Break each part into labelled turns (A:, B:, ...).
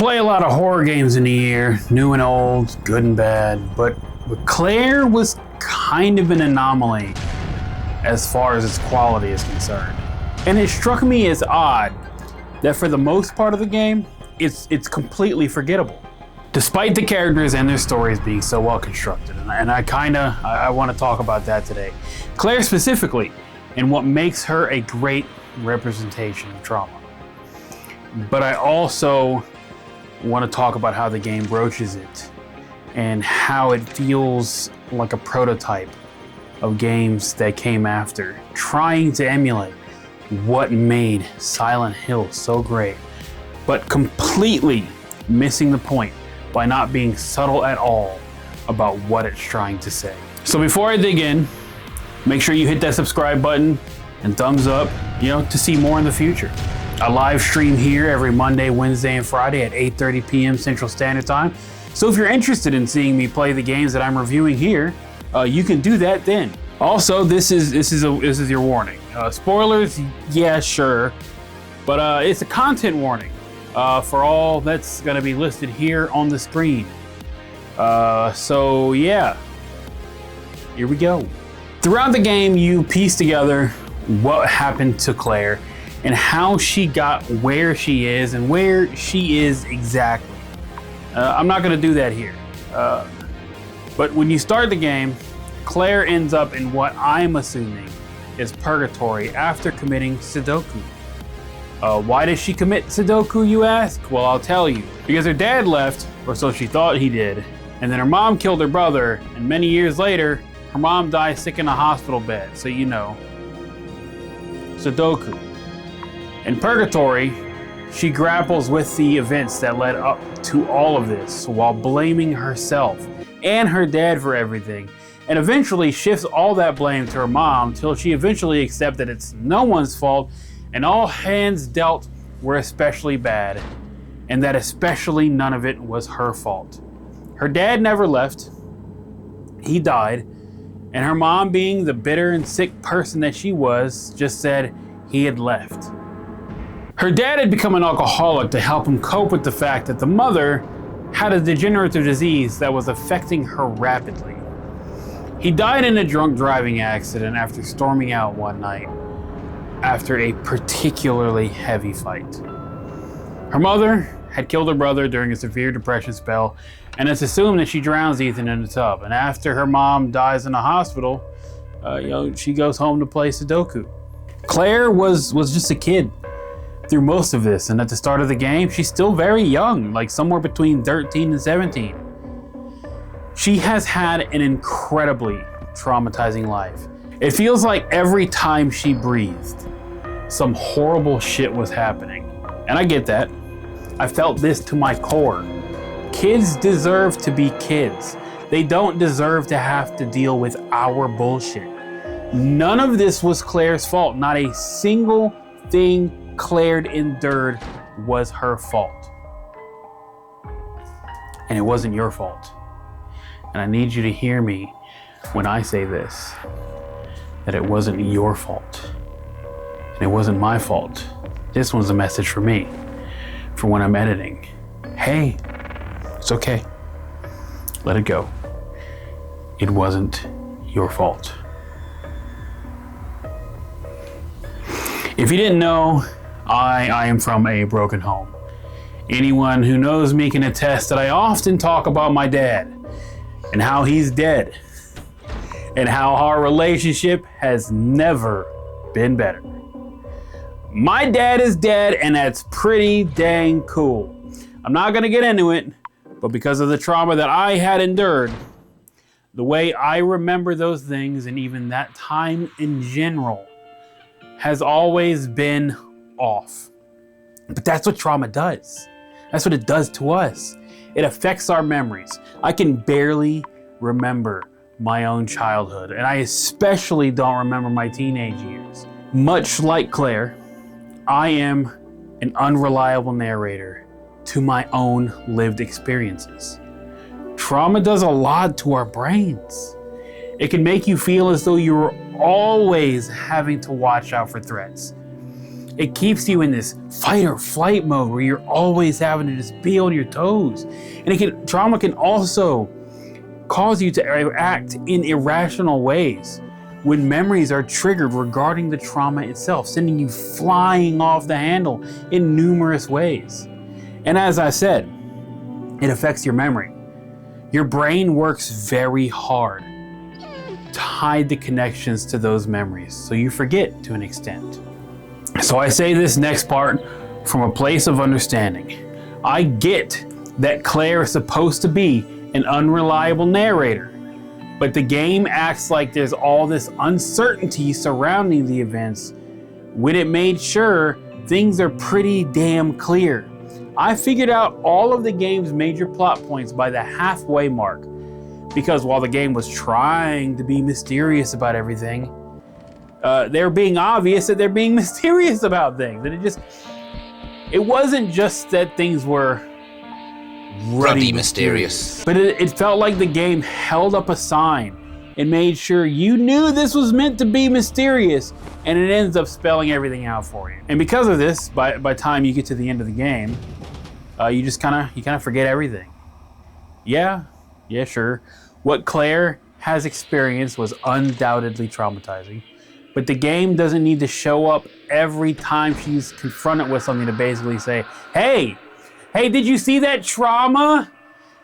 A: play a lot of horror games in a year, new and old, good and bad, but Claire was kind of an anomaly as far as its quality is concerned. And it struck me as odd that for the most part of the game, it's completely forgettable, despite the characters and their stories being so well constructed. And I want to talk about that today. Claire specifically, and what makes her a great representation of trauma. But I also want to talk about how the game broaches it and how it feels like a prototype of games that came after, trying to emulate what made Silent Hill so great, but completely missing the point by not being subtle at all about what it's trying to say. So before I dig in, make sure you hit that subscribe button and thumbs up, to see more in the future. I live stream here every Monday, Wednesday, and Friday at 8:30 p.m. Central Standard Time. So if you're interested in seeing me play the games that I'm reviewing here, you can do that then. Also, this is your warning. Spoilers, yeah, sure, but it's a content warning for all that's going to be listed here on the screen. So yeah, here we go. Throughout the game, you piece together what happened to Claire and how she got where she is and where she is exactly. I'm not going to do that here. But when you start the game, Claire ends up in what I'm assuming is purgatory after committing Sudoku. Why did she commit Sudoku, you ask? Well, I'll tell you. Because her dad left, or so she thought he did, and then her mom killed her brother, and many years later, her mom died sick in a hospital bed, so Sudoku. In purgatory, she grapples with the events that led up to all of this while blaming herself and her dad for everything, and eventually shifts all that blame to her mom till she eventually accepts that it's no one's fault and all hands dealt were especially bad, and that especially none of it was her fault. Her dad never left. He died, and her mom, being the bitter and sick person that she was, just said he had left. Her dad had become an alcoholic to help him cope with the fact that the mother had a degenerative disease that was affecting her rapidly. He died in a drunk driving accident after storming out one night after a particularly heavy fight. Her mother had killed her brother during a severe depression spell, and it's assumed that she drowns Ethan in the tub. And after her mom dies in a hospital, she goes home to play Sudoku. Claire was just a kid through most of this, and at the start of the game, she's still very young, like somewhere between 13 and 17. She has had an incredibly traumatizing life. It feels like every time she breathed, some horrible shit was happening. And I get that. I felt this to my core. Kids deserve to be kids. They don't deserve to have to deal with our bullshit. None of this was Claire's fault. Not a single thing Claire endured was her fault. And it wasn't your fault. And I need you to hear me when I say this, that it wasn't your fault. And it wasn't my fault. This one's a message for me, for when I'm editing. Hey, it's okay. Let it go. It wasn't your fault. If you didn't know, I am from a broken home. Anyone who knows me can attest that I often talk about my dad and how he's dead and how our relationship has never been better. My dad is dead, and that's pretty dang cool. I'm not gonna get into it, but because of the trauma that I had endured, the way I remember those things and even that time in general has always been off. But that's what trauma does. That's what it does to us. It affects our memories. I can barely remember my own childhood, and I especially don't remember my teenage years. Much like Claire, I am an unreliable narrator to my own lived experiences. Trauma does a lot to our brains. It can make you feel as though you're always having to watch out for threats. It keeps you in this fight or flight mode where you're always having to just be on your toes. And trauma can also cause you to act in irrational ways when memories are triggered regarding the trauma itself, sending you flying off the handle in numerous ways. And as I said, it affects your memory. Your brain works very hard to hide the connections to those memories, so you forget to an extent. So I say this next part from a place of understanding. I get that Claire is supposed to be an unreliable narrator, but the game acts like there's all this uncertainty surrounding the events when it made sure things are pretty damn clear. I figured out all of the game's major plot points by the halfway mark, because while the game was trying to be mysterious about everything, they're being obvious that they're being mysterious about things. And it wasn't just that things were ruddy mysterious, but it felt like the game held up a sign and made sure you knew this was meant to be mysterious, and it ends up spelling everything out for you. And because of this, by the time you get to the end of the game, you kind of forget everything. Yeah, sure. What Claire has experienced was undoubtedly traumatizing, but the game doesn't need to show up every time she's confronted with something to basically say, hey, did you see that trauma?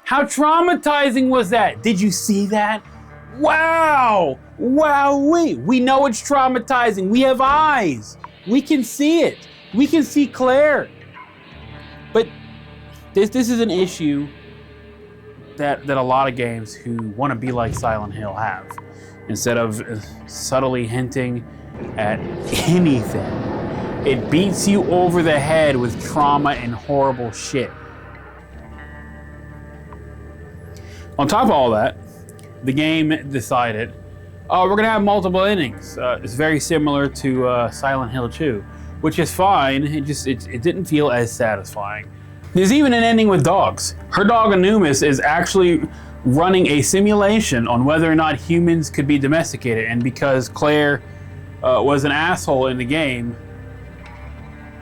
A: How traumatizing was that? Did you see that? Wow, we know it's traumatizing. We have eyes. We can see it. We can see Claire. But this is an issue that a lot of games who want to be like Silent Hill have. Instead of subtly hinting at anything, it beats you over the head with trauma and horrible shit. On top of all that, the game decided, we're gonna have multiple endings. It's very similar to Silent Hill 2, which is fine. It didn't feel as satisfying. There's even an ending with dogs. Her dog Anumis is actually running a simulation on whether or not humans could be domesticated, and because Claire was an asshole in the game,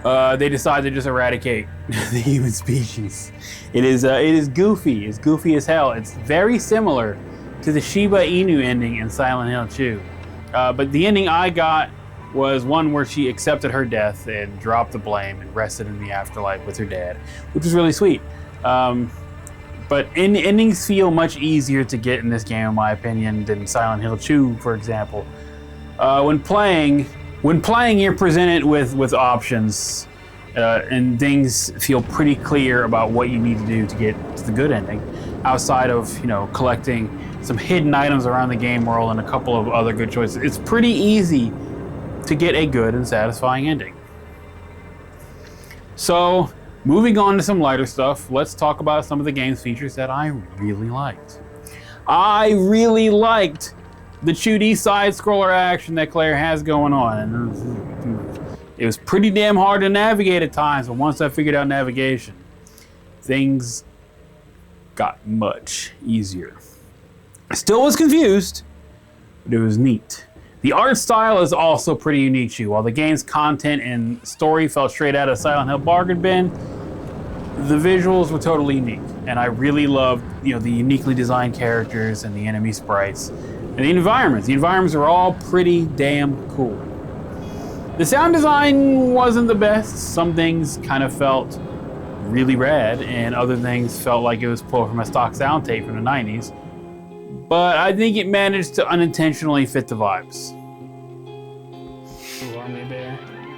A: they decided to just eradicate the human species. It is goofy. It's goofy as hell. It's very similar to the Shiba Inu ending in Silent Hill 2. But the ending I got was one where she accepted her death and dropped the blame and rested in the afterlife with her dad, which was really sweet. But endings feel much easier to get in this game, in my opinion, than Silent Hill 2, for example. When playing, you're presented with options, and things feel pretty clear about what you need to do to get to the good ending, outside of, collecting some hidden items around the game world and a couple of other good choices. It's pretty easy to get a good and satisfying ending. So, moving on to some lighter stuff, let's talk about some of the game's features that I really liked. I really liked the 2D side-scroller action that Claire has going on. And it was pretty damn hard to navigate at times, but once I figured out navigation, things got much easier. I still was confused, but it was neat. The art style is also pretty unique too. While the game's content and story felt straight out of Silent Hill bargain bin, the visuals were totally unique, and I really loved, the uniquely designed characters and the enemy sprites and the environments. The environments were all pretty damn cool. The sound design wasn't the best. Some things kind of felt really rad, and other things felt like it was pulled from a stock sound tape from the 90s. But I think it managed to unintentionally fit the vibes.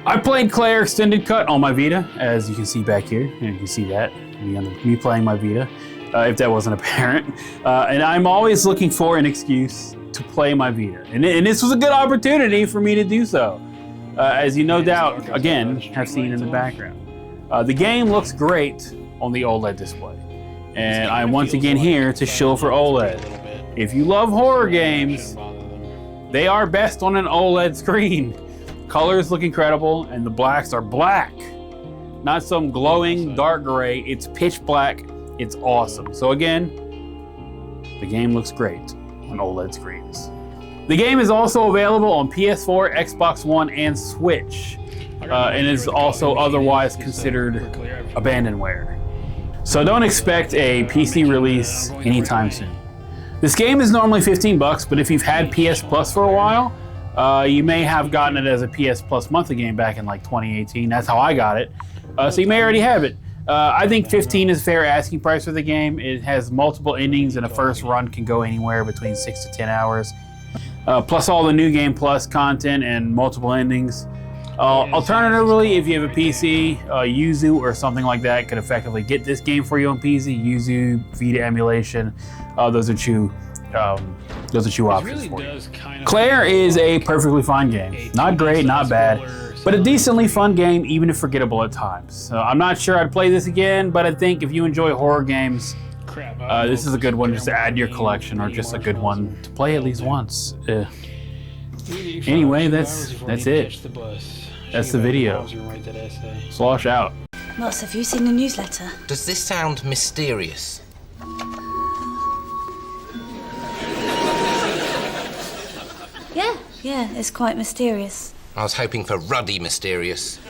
A: I played Claire Extended Cut on my Vita, as you can see back here. And you can see that, me playing my Vita, if that wasn't apparent. And I'm always looking for an excuse to play my Vita. And this was a good opportunity for me to do so. As you no doubt, again, have seen in the background. The game looks great on the OLED display. And I'm once again here to shill for OLED. If you love horror games, they are best on an OLED screen. Colors look incredible, and the blacks are black. Not some glowing dark gray, it's pitch black. It's awesome. So again, the game looks great on OLED screens. The game is also available on PS4, Xbox One, and Switch, and is also otherwise considered abandonware. So don't expect a PC release anytime soon. This game is normally $15, but if you've had PS Plus for a while, you may have gotten it as a PS Plus monthly game back in like 2018. That's how I got it. So you may already have it. I think 15 is fair asking price for the game. It has multiple endings, and a first run can go anywhere between 6 to 10 hours. Plus all the new game plus content and multiple endings. Alternatively, if you have a PC, Yuzu or something like that could effectively get this game for you on PC. Yuzu, Vita emulation, those are two options for you. Claire is a perfectly fine game. Not great, not bad, but a decently fun game, even if forgettable at times. So I'm not sure I'd play this again, but I think if you enjoy horror games, this is a good one just to add to your collection, or just a good one to play at least once. Anyway, that's it. That's the video. Slosh out.
B: Moss, have you seen the newsletter?
C: Does this sound mysterious?
B: Yeah, it's quite mysterious.
C: I was hoping for ruddy mysterious.